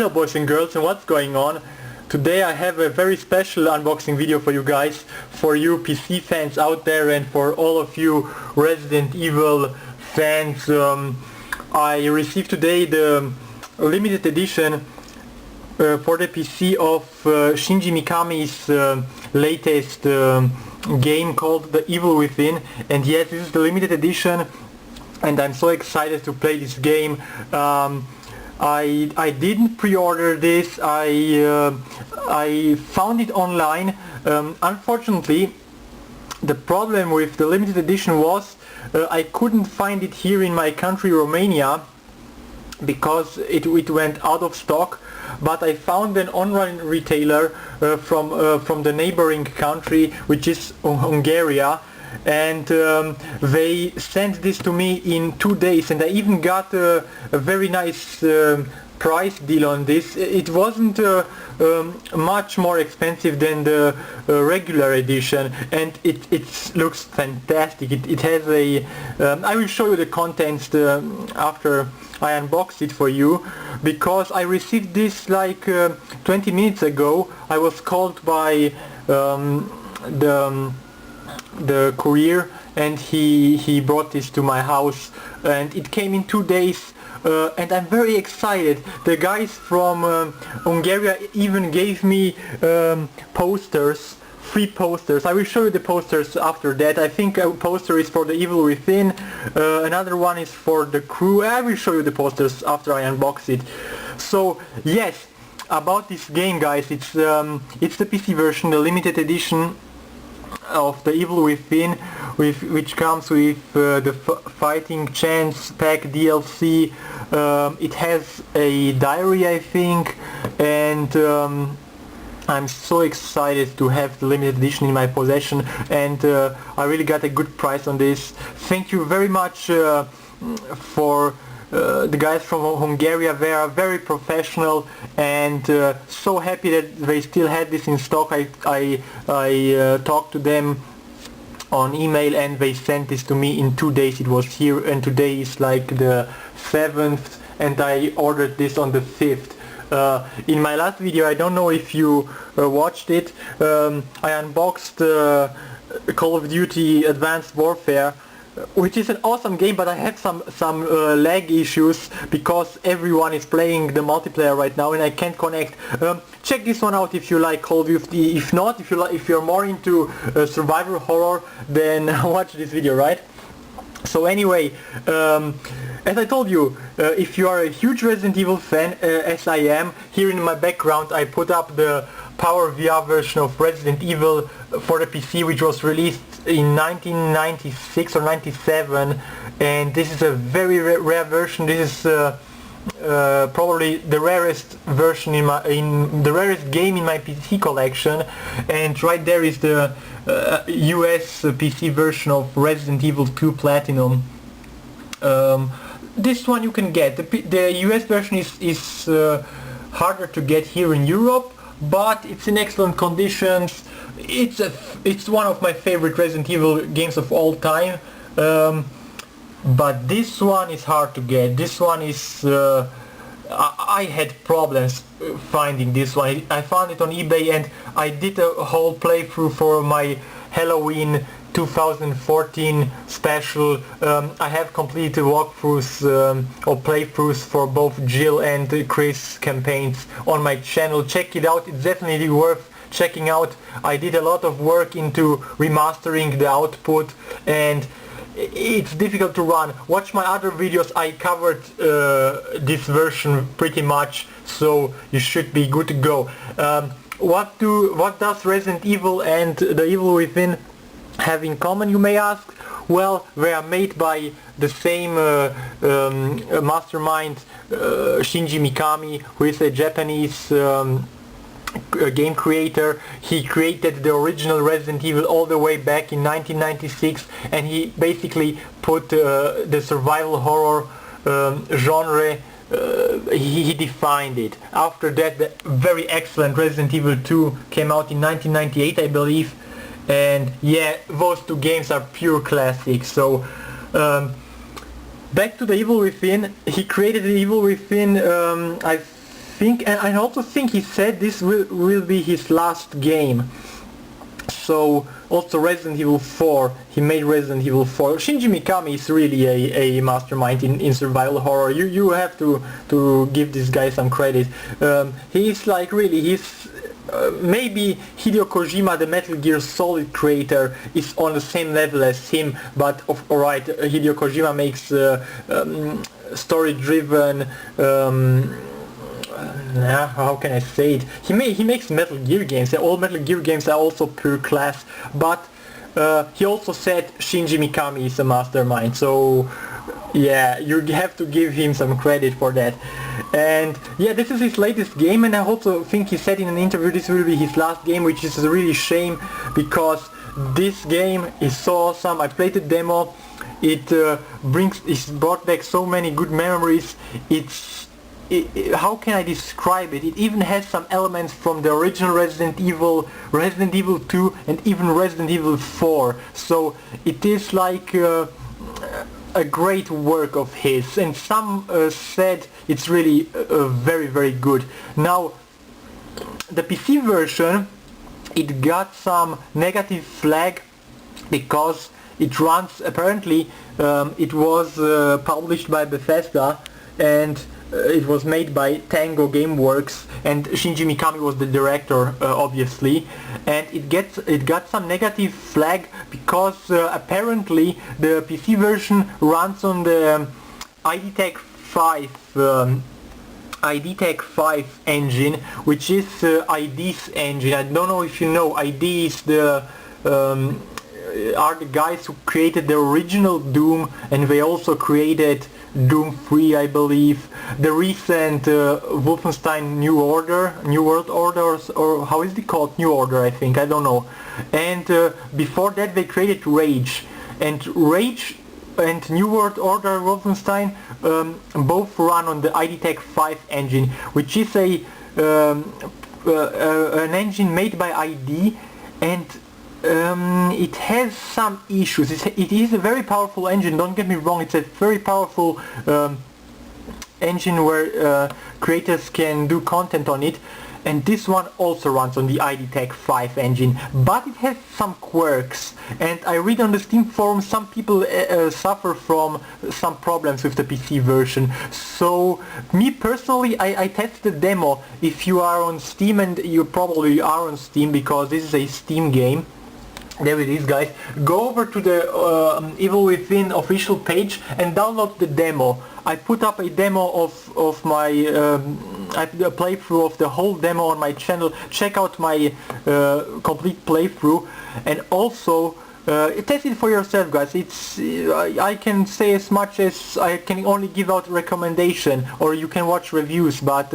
Hello boys and girls, and what's going on? Today I have a very special unboxing video for you guys, for you PC fans out there and for all of you Resident Evil fans. I received today the limited edition for the PC of Shinji Mikami's latest game called The Evil Within, and yes, this is the limited edition and I'm so excited to play this game. I didn't pre-order this. I found it online. Unfortunately, the problem with the limited edition was I couldn't find it here in my country, Romania, because it went out of stock. But I found an online retailer from the neighboring country, which is Hungary, and they sent this to me in 2 days, and I even got a very nice price deal on this. It wasn't much more expensive than the regular edition, and it looks fantastic. It has a I will show you the contents after I unbox it for you, because I received this like 20 minutes ago. I was called by the courier, and he brought this to my house, and it came in 2 days, and I'm very excited. The guys from Hungary even gave me posters, free posters. I will show you the posters after that. I think a poster is for The Evil Within, another one is for the crew. I will show you the posters after I unbox it. So yes, about this game, guys, it's the PC version, the limited edition of The Evil Within, which comes with the Fighting Chance Pack DLC. It has a diary, I think, and I'm so excited to have the limited edition in my possession, and I really got a good price on this. Thank you very much for the guys from Hungary. They are very professional, and so happy that they still had this in stock. I talked to them on email, and they sent this to me in 2 days. It was here, and today is like the 7th, and I ordered this on the 5th. In my last video, I don't know if you watched it, I unboxed Call of Duty Advanced Warfare, which is an awesome game, but I had some lag issues because everyone is playing the multiplayer right now and I can't connect. Check this one out if you like Call of Duty. If not, if you're more into survival horror, then watch this video, right? So anyway, as I told you, if you are a huge Resident Evil fan, as I am, here in my background I put up the Power VR version of Resident Evil for the PC, which was released in 1996 or 97, and this is a very rare version. This is probably the rarest version in the rarest game in my PC collection, and right there is the US PC version of Resident Evil 2 Platinum. This one you can get. The US version is harder to get here in Europe, but it's in excellent conditions. It's one of my favorite Resident Evil games of all time, but this one is hard to get. This one is I had problems finding this one. I found it on eBay, and I did a whole playthrough for my Halloween 2014 special. I have completed walkthroughs or playthroughs for both Jill and Chris campaigns on my channel. Check it out, it's definitely worth checking out. I did a lot of work into remastering the output, and it's difficult to run. Watch my other videos, I covered this version pretty much, so you should be good to go. What does Resident Evil and The Evil Within have in common, you may ask? Well, they are made by the same mastermind, Shinji Mikami, who is a Japanese game creator. He created the original Resident Evil all the way back in 1996, and he basically put the survival horror genre, he defined it. After that, the very excellent Resident Evil 2 came out in 1998, I believe, and yeah, those two games are pure classics. So back to The Evil Within. He created The Evil Within, I think, and I also think he said this will be his last game. So also Resident Evil 4, he made Resident Evil 4. Shinji Mikami is really a mastermind in survival horror. You have to give this guy some credit. He's like really, he's maybe Hideo Kojima, the Metal Gear Solid creator, is on the same level as him, but alright, Hideo Kojima makes story-driven, how can I say it? He makes Metal Gear games. All Metal Gear games are also pure class, but he also said Shinji Mikami is a mastermind, so yeah, you have to give him some credit for that. And yeah, this is his latest game, and I also think he said in an interview this will be his last game, which is a really shame, because this game is so awesome. I played the demo. It brought back so many good memories. How can I describe it? It even has some elements from the original Resident Evil, Resident Evil 2, and even Resident Evil 4. So it is like a great work of his, and some said it's really very, very good. Now, the PC version, it got some negative flag because it runs, apparently it was published by Bethesda, and it was made by Tango Gameworks, and Shinji Mikami was the director, obviously, and it got some negative flag because apparently the PC version runs on the ID Tech 5 engine, which is ID's engine. I don't know if you know, ID is are the guys who created the original Doom, and they also created Doom 3, I believe, the recent Wolfenstein New World Order, or how is it called? New Order, I think, I don't know. And before that they created Rage, and New World Order Wolfenstein both run on the ID Tech 5 engine, which is an engine made by ID, and it has some issues. It is a very powerful engine, don't get me wrong, it's a very powerful engine where creators can do content on it, and this one also runs on the ID Tech 5 engine, but it has some quirks, and I read on the Steam forum some people suffer from some problems with the PC version. So me personally, I tested the demo. If you are on Steam, and you probably are on Steam because this is a Steam game, there it is, guys. Go over to the Evil Within official page and download the demo. I put up a demo of my a playthrough of the whole demo on my channel. Check out my complete playthrough, and also test it for yourself, guys. I can say as much as I can only give out recommendation, or you can watch reviews, but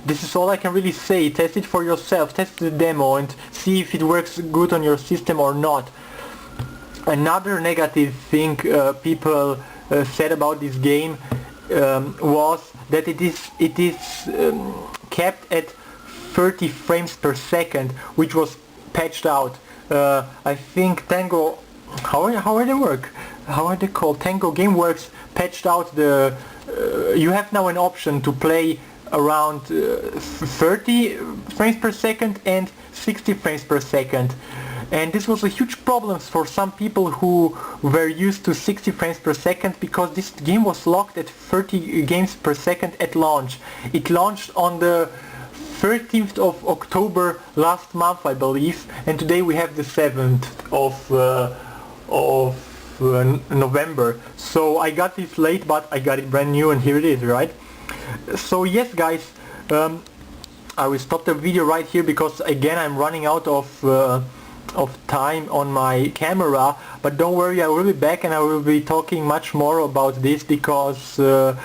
this is all I can really say. Test it for yourself, test the demo and see if it works good on your system or not. Another negative thing people said about this game was that it is kept at 30 frames per second, which was patched out. I think Tango, how are they work? How are they called? Tango Gameworks patched out the. You have now an option to play around 30 frames per second and 60 frames per second. And this was a huge problem for some people who were used to 60 frames per second, because this game was locked at 30 games per second at launch. It launched on the 13th of October last month, I believe, and today we have the 7th of November. So I got this late, but I got it brand new, and here it is, right? So yes, guys, I will stop the video right here because again I'm running out of time on my camera, but don't worry, I will be back and I will be talking much more about this, because to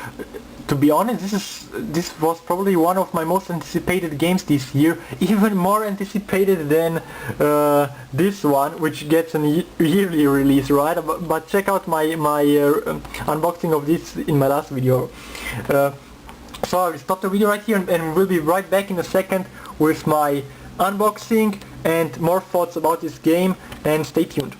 be honest, this was probably one of my most anticipated games this year, even more anticipated than this one, which gets a yearly release, right? But check out my unboxing of this in my last video. So I will stop the video right here, and we'll be right back in a second with my unboxing and more thoughts about this game, and stay tuned.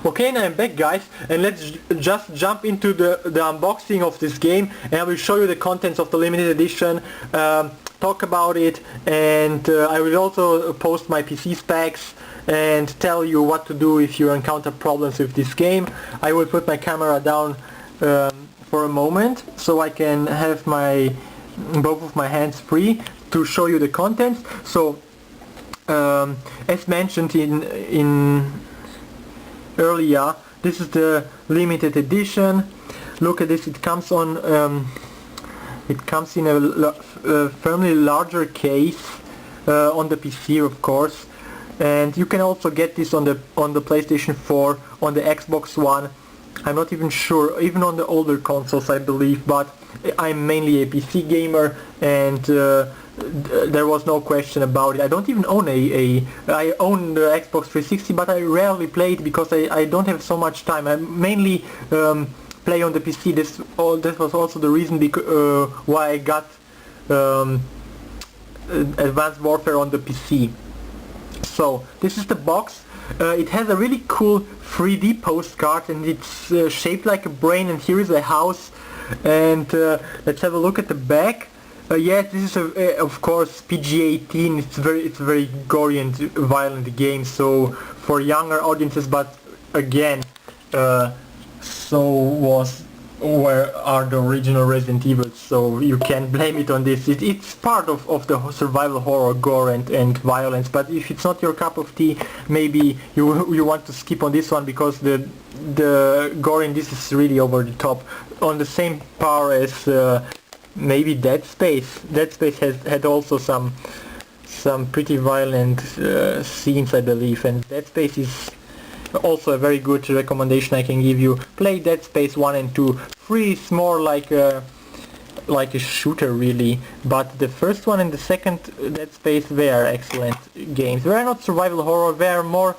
Okay, now I'm back, guys, and let's just jump into the unboxing of this game, and I will show you the contents of the limited edition, talk about it, and I will also post my PC specs and tell you what to do if you encounter problems with this game. I will put my camera down for a moment so I can have both of my hands free to show you the contents. So as mentioned in earlier, this is the limited edition. Look at this, it comes in a firmly larger case on the PC, of course, and you can also get this on the PlayStation 4, on the Xbox One. I'm not even sure, even on the older consoles I believe, but I'm mainly a PC gamer, and there was no question about it. I don't even own I own the Xbox 360, but I rarely play it because I don't have so much time. I mainly play on the PC. This was also the reason why I got Advanced Warfare on the PC. So this is the box. It has a really cool 3D postcard, and it's shaped like a brain, and here is a house, and let's have a look at the back. Yes, this is of course PG-18. It's very gory and violent game, so for younger audiences, but again, where are the original Resident Evil, so you can't blame it on this. It's part of the survival horror, gore and violence, but if it's not your cup of tea, maybe you want to skip on this one, because the gore in this is really over the top, on the same par as maybe Dead Space. Dead Space had also some pretty violent scenes, I believe, and Dead Space is also a very good recommendation I can give you. Play Dead Space 1 and 2. 3 is more like a shooter really, but the first one and the second Dead Space, they are excellent games. They are not survival horror, they are more,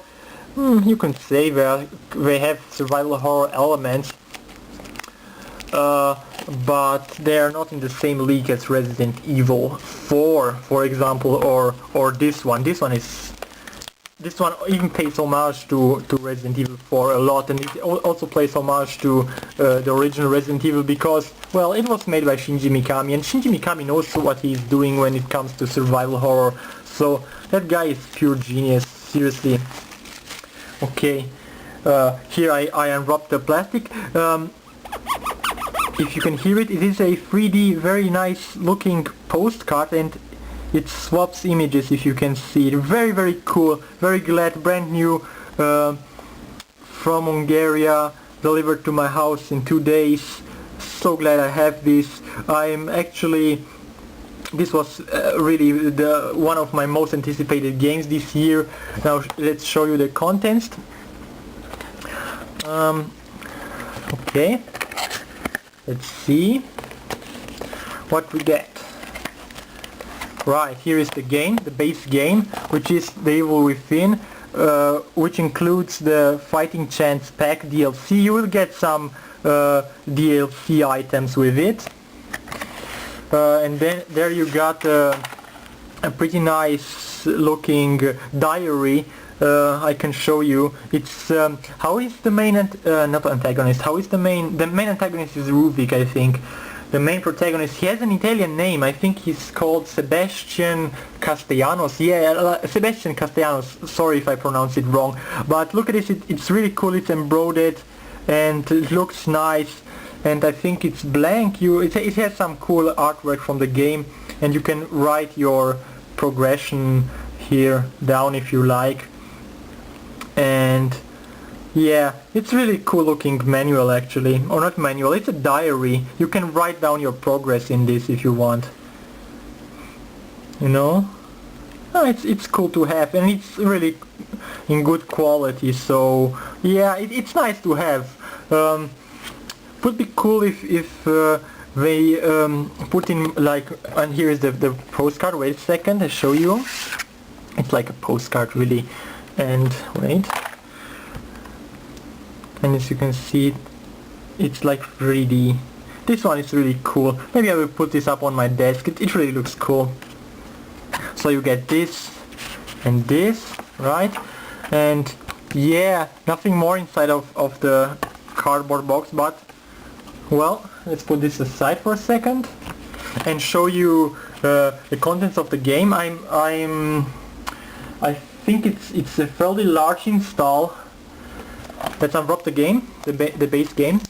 you can say they have survival horror elements, but they are not in the same league as Resident Evil 4, for example, or this one. This one even pays homage to Resident Evil 4 a lot, and it also plays homage to the original Resident Evil, because, well, it was made by Shinji Mikami, and Shinji Mikami knows what he's doing when it comes to survival horror, so that guy is pure genius, seriously. Okay, here I unwrapped the plastic. If you can hear it, it is a 3D, very nice looking postcard, and it swaps images, if you can see it. Very cool, very glad, brand new, from Hungary, delivered to my house in 2 days. So glad I have this. This was really one of my most anticipated games this year. Now let's show you the contents. Okay, let's see what we get. Right, here is the game, the base game, which is The Evil Within, which includes the Fighting Chance Pack DLC. You will get some DLC items with it. And then there you got a pretty nice looking diary. I can show you. It's how is the main not antagonist? How is the main antagonist is Ruvik, I think. The main protagonist, he has an Italian name. I think he's called Sebastian Castellanos. Yeah, Sebastian Castellanos. Sorry if I pronounce it wrong. But look at this, it's really cool. It's embroidered and it looks nice. And I think it's blank. It has some cool artwork from the game, and you can write your progression here down if you like. And yeah, it's really cool looking manual actually, or not manual, it's a diary. You can write down your progress in this if you want. You know? Oh, it's cool to have, and it's really in good quality, so yeah, it's nice to have. Would be cool if they put in like, and here is the postcard. Wait a second, I'll show you. It's like a postcard really, and wait. And as you can see, it's like 3D. This one is really cool. Maybe I will put this up on my desk. It really looks cool. So you get this and this, right? And yeah, nothing more inside of the cardboard box, but well, let's put this aside for a second and show you the contents of the game. I think it's a fairly large install. Let's unwrap the game, the base game,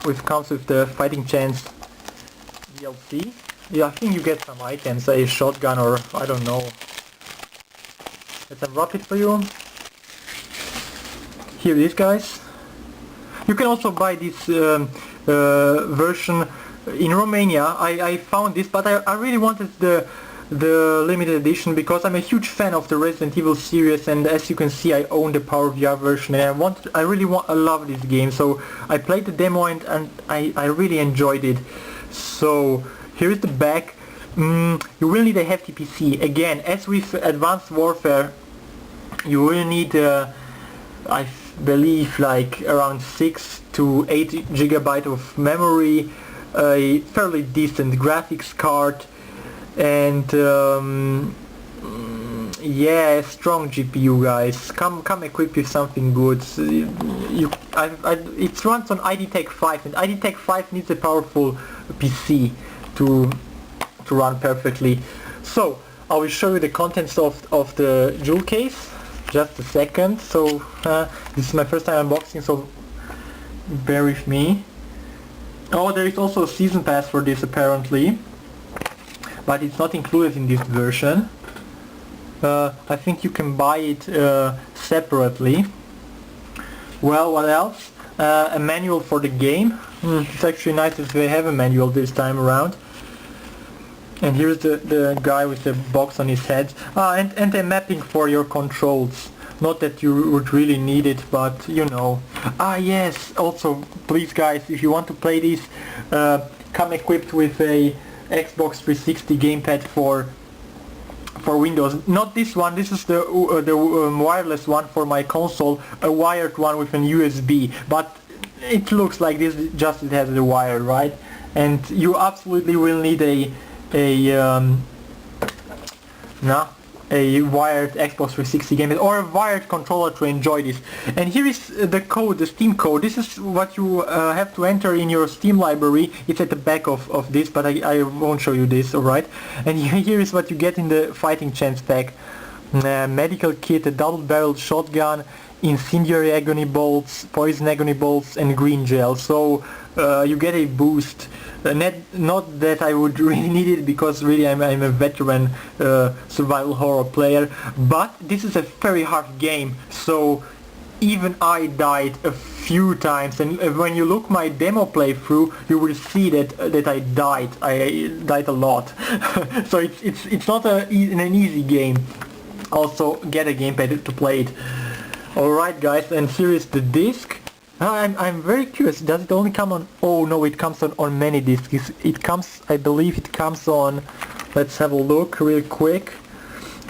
which comes with the Fighting Chance DLC. Yeah, I think you get some items, a shotgun or I don't know. Let's unwrap it for you. Here it is, guys. You can also buy this version in Romania. I found this, but I really wanted the limited edition because I'm a huge fan of the Resident Evil series, and as you can see I own the Power VR version, and I love this game, so I played the demo and I really enjoyed it. So here is the back. You will need a hefty PC. Again, as with Advanced Warfare, you will need I believe like around 6 to 8 GB of memory, a fairly decent graphics card, and yeah, strong GPU, guys. Come equipped with something good. It runs on ID Tech 5, and ID Tech 5 needs a powerful PC to run perfectly. So I will show you the contents of the jewel case. Just a second. So this is my first time unboxing, so bear with me. Oh, there is also a season pass for this apparently, but it's not included in this version. I think you can buy it separately. Well, what else? A manual for the game. It's actually nice that they have a manual this time around. And here's the guy with the box on his head. And a mapping for your controls. Not that you would really need it, but you know. Yes, also please guys, if you want to play this, come equipped with a Xbox 360 gamepad for Windows. Not this one, this is the wireless one for my console, a wired one with an USB, but it looks like this, just it has the wire, right? And you absolutely will need a wired Xbox 360 gamepad or a wired controller to enjoy this. And here is the code, the Steam code. This is what you have to enter in your Steam library. It's at the back of this, but I won't show you this, alright? And here is what you get in the Fighting Chance pack. Medical kit, a double-barreled shotgun, incendiary agony bolts, poison agony bolts, and green gel. So you get a boost. Not that I would really need it, because really I'm a veteran survival horror player, but this is a very hard game, so even I died a few times, and when you look my demo playthrough you will see that I died a lot. So it's not an easy game. Also get a gamepad to play it. Alright guys, and here is the disc. I'm very curious, does it only come on... Oh no, it comes on many discs. I believe it comes on... Let's have a look real quick.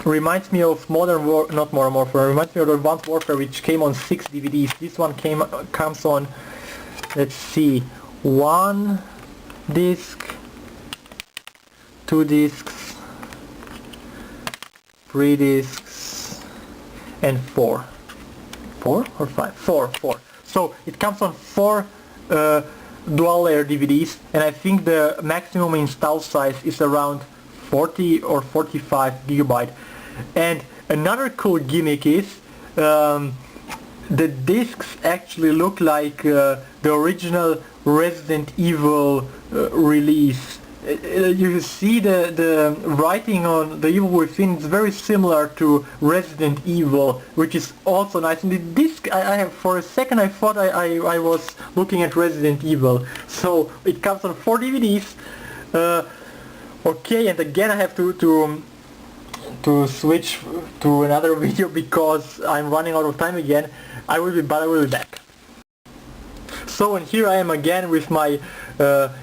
Reminds me of not Modern Warfare, reminds me of Advanced Warfare, which came on 6 DVDs. This one comes on, let's see, 1 disc, 2 discs, 3 discs, and 4. 4 or 5? 4. So it comes on 4 dual layer DVDs, and I think the maximum install size is around 40 or 45 gigabyte. And another cool gimmick is the discs actually look like the original Resident Evil release. You see the writing on the Evil Within is very similar to Resident Evil, which is also nice. And the disc, I have, for a second I thought I was looking at Resident Evil. So it comes on 4 DVDs. Okay, and again I have to switch to another video because I'm running out of time again. I will be back. So, and here I am again with my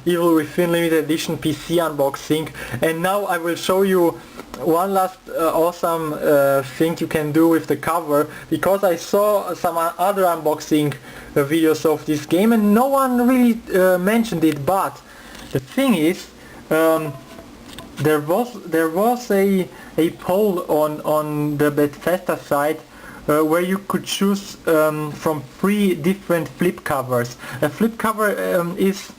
Evil Within Limited Edition PC unboxing, and now I will show you one last awesome thing you can do with the cover, because I saw some other unboxing videos of this game and no one really mentioned it, but the thing is, there was a poll on the Bethesda site where you could choose from 3 different flip covers. A flip cover is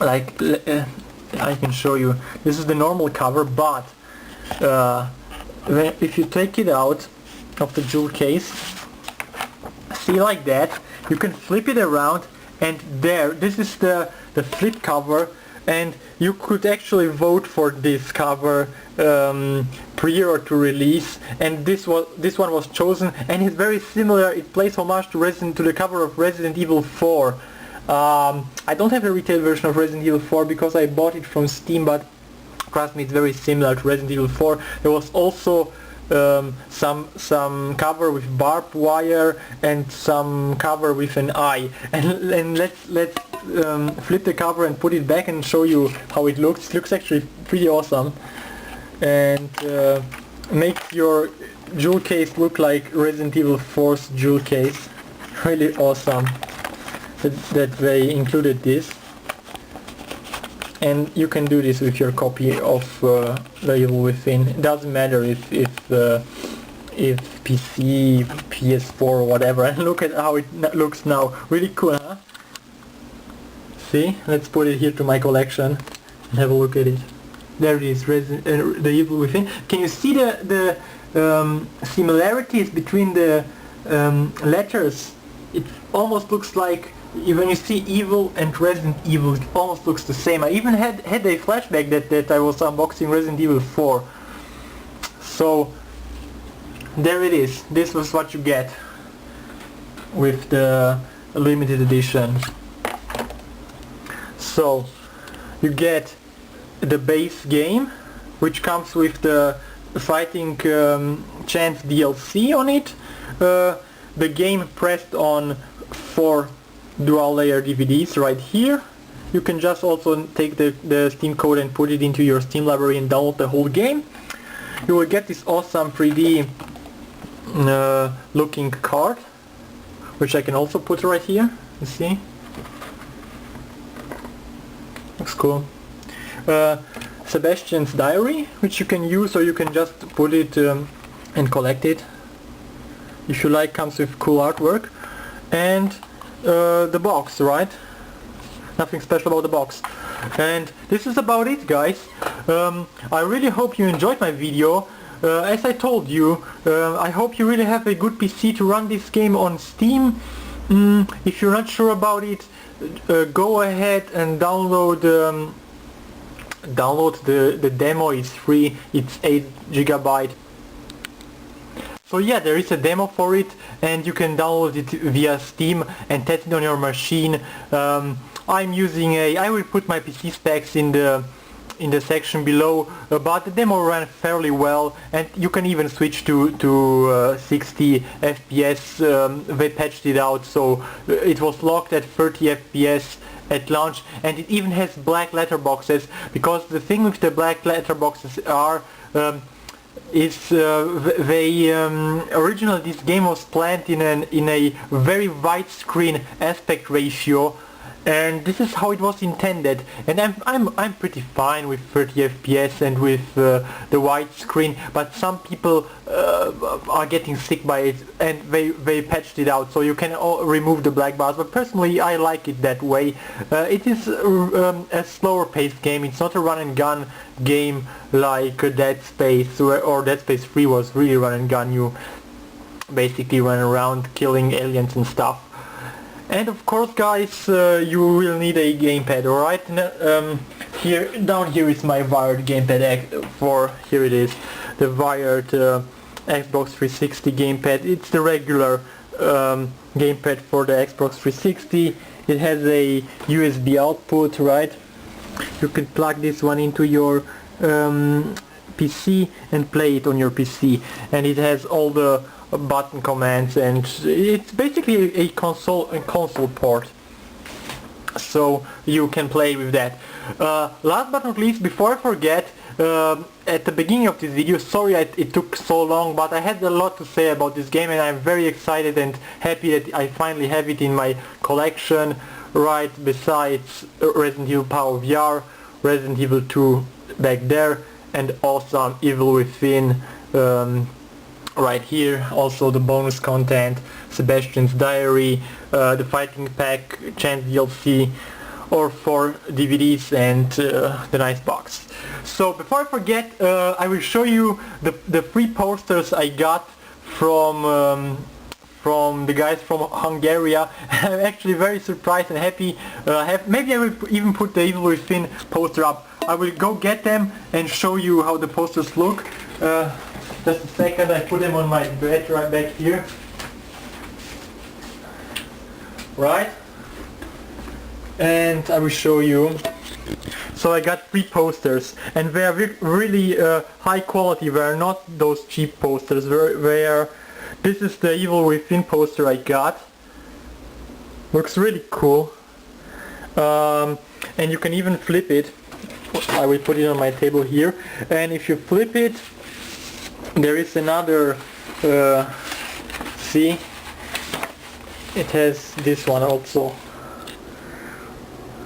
like, I can show you, this is the normal cover, but if you take it out of the jewel case, see, like that, you can flip it around, and there, this is the flip cover, and you could actually vote for this cover prior to release, and this one was chosen, and it's very similar. It plays homage to the cover of Resident Evil 4. I don't have a retail version of Resident Evil 4 because I bought it from Steam, but trust me, it's very similar to Resident Evil 4. There was also some cover with barbed wire and some cover with an eye, and let's flip the cover and put it back and show you how it looks. It looks actually pretty awesome, and makes your jewel case look like Resident Evil 4's jewel case. Really awesome that they included this. And you can do this with your copy of The Evil Within. It doesn't matter if PC, PS4 or whatever. And look at how it looks now. Really cool, huh? See? Let's put it here to my collection and have a look at it. There it is, The Evil Within. Can you see the similarities between the letters? It almost looks like, when you see Evil and Resident Evil, it almost looks the same. I even had a flashback that I was unboxing Resident Evil 4. So there it is. This was what you get with the limited edition. So you get the base game, which comes with the Fighting Chance DLC on it. The game pressed on 4 dual layer DVDs right here. You can just also take the Steam code and put it into your Steam library and download the whole game. You will get this awesome 3D looking card, which I can also put right here. You see? Looks cool. Sebastian's diary, which you can use, or you can just put it and collect it. If you like, comes with cool artwork. And the box, right? Nothing special about the box. And this is about it, guys. I really hope you enjoyed my video. As I told you, I hope you really have a good PC to run this game on Steam. If you're not sure about it, go ahead and download the demo. It's free. It's 8 GB. So yeah, there is a demo for it, and you can download it via Steam and test it on your machine. I'm using I will put my PC specs in the section below, but the demo ran fairly well, and you can even switch to 60 FPS. They patched it out, so it was locked at 30 FPS at launch, and it even has black letterboxes, because the thing with the black letterboxes are originally this game was planned in a very widescreen aspect ratio, and this is how it was intended. And I'm pretty fine with 30 FPS and with the widescreen, but some people are getting sick by it, and they patched it out, so you can remove the black bars. But personally, I like it that way. It is a slower paced game. It's not a run and gun game like Dead Space or Dead Space 3 was really run and gun. You basically run around killing aliens and stuff. And of course, guys, you will need a gamepad, alright? Down here is my wired gamepad here it is, the wired Xbox 360 gamepad. It's the regular gamepad for the Xbox 360. It has a USB output, right? You can plug this one into your PC and play it on your PC, and it has all the button commands, and it's basically a console port, so you can play with that. Last but not least, before I forget, at the beginning of this video, sorry it took so long, but I had a lot to say about this game, and I'm very excited and happy that I finally have it in my collection, right besides Resident Evil Power VR, Resident Evil 2 back there, and awesome Evil Within right here. Also the bonus content, Sebastian's diary, the fighting pack, chance DLC, or 4 DVDs and the nice box. So before I forget, I will show you the free posters I got from the guys from Hungary. I'm actually very surprised and happy. Maybe I will even put the Evil Within poster up. I will go get them and show you how the posters look. Just a second, I put them on my bed right back here. Right? And I will show you. So I got 3 posters, and they are really high quality. They are not those cheap posters. This is the Evil Within poster I got. Looks really cool. And you can even flip it. I will put it on my table here. And if you flip it, there is another, see? It has this one also,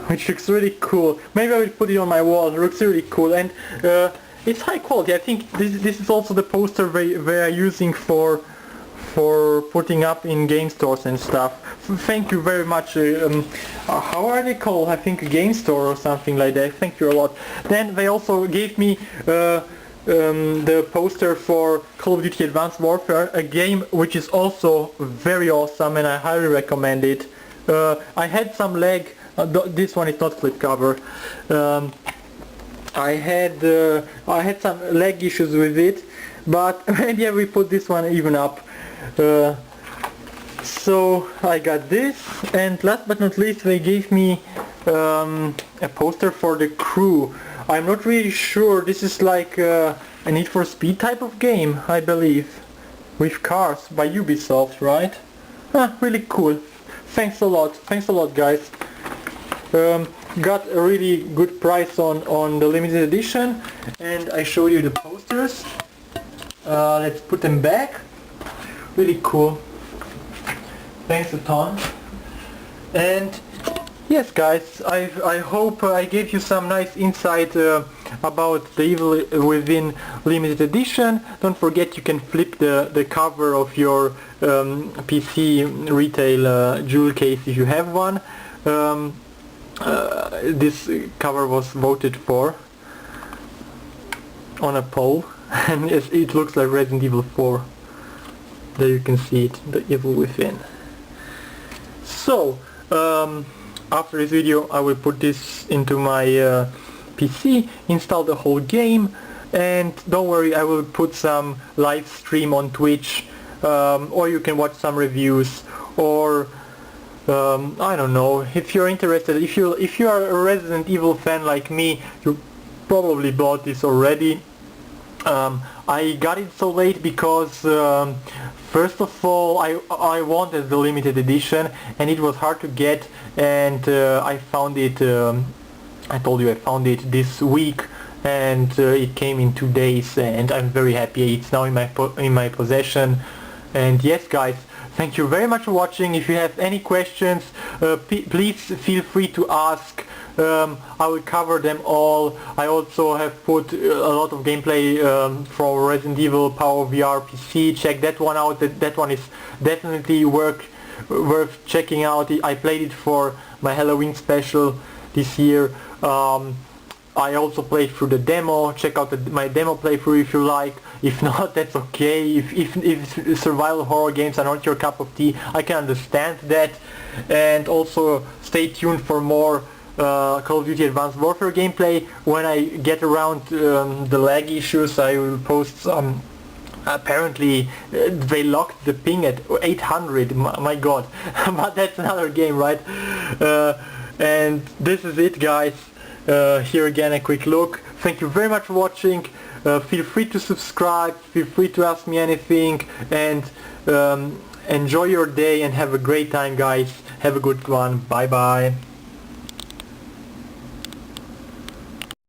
which looks really cool. Maybe I will put it on my wall. It looks really cool, and it's high quality. I think this is also the poster they are using for putting up in game stores and stuff. Thank you very much. How are they called? I think a game store or something like that. Thank you a lot. Then they also gave me the poster for Call of Duty Advanced Warfare, a game which is also very awesome, and I highly recommend it. I had some lag. This one is not flip cover. I had some lag issues with it, but maybe I will put this one even up. So I got this, and last but not least they gave me a poster for the crew. I'm not really sure. This is like a Need for Speed type of game, I believe, with cars by Ubisoft, right? Really cool. Thanks a lot guys. Got a really good price on the limited edition, and I showed you the posters. Let's put them back. Really cool. Thanks a ton. And yes guys, I hope I gave you some nice insight about the Evil Within limited edition. Don't forget you can flip the cover of your PC retail jewel case if you have one. This cover was voted for on a poll, and it looks like Resident Evil 4. There you can see it, the Evil Within. So after this video I will put this into my PC, install the whole game, and don't worry, I will put some live stream on Twitch, or you can watch some reviews, or I don't know, if you're interested, if you are a Resident Evil fan like me, you probably bought this already. I got it so late because first of all I wanted the limited edition, and it was hard to get, and I found it, I told you I found it this week, and it came in 2 days, and I'm very happy. It's now in my possession. And yes guys, thank you very much for watching. If you have any questions, please feel free to ask. I will cover them all. I also have put a lot of gameplay for Resident Evil Power VR PC. Check that one out. That one is definitely worth checking out. I played it for my Halloween special this year. I also played through the demo. Check out my demo playthrough if you like. If not, that's okay. If survival horror games are not your cup of tea, I can understand that. And also stay tuned for more Call of Duty Advanced Warfare gameplay. When I get around the lag issues, I will post some. Apparently they locked the ping at 800, my god. But that's another game, right? And this is it guys. Here again a quick look. Thank you very much for watching. Feel free to subscribe, feel free to ask me anything, and enjoy your day and have a great time guys. Have a good one. Bye bye.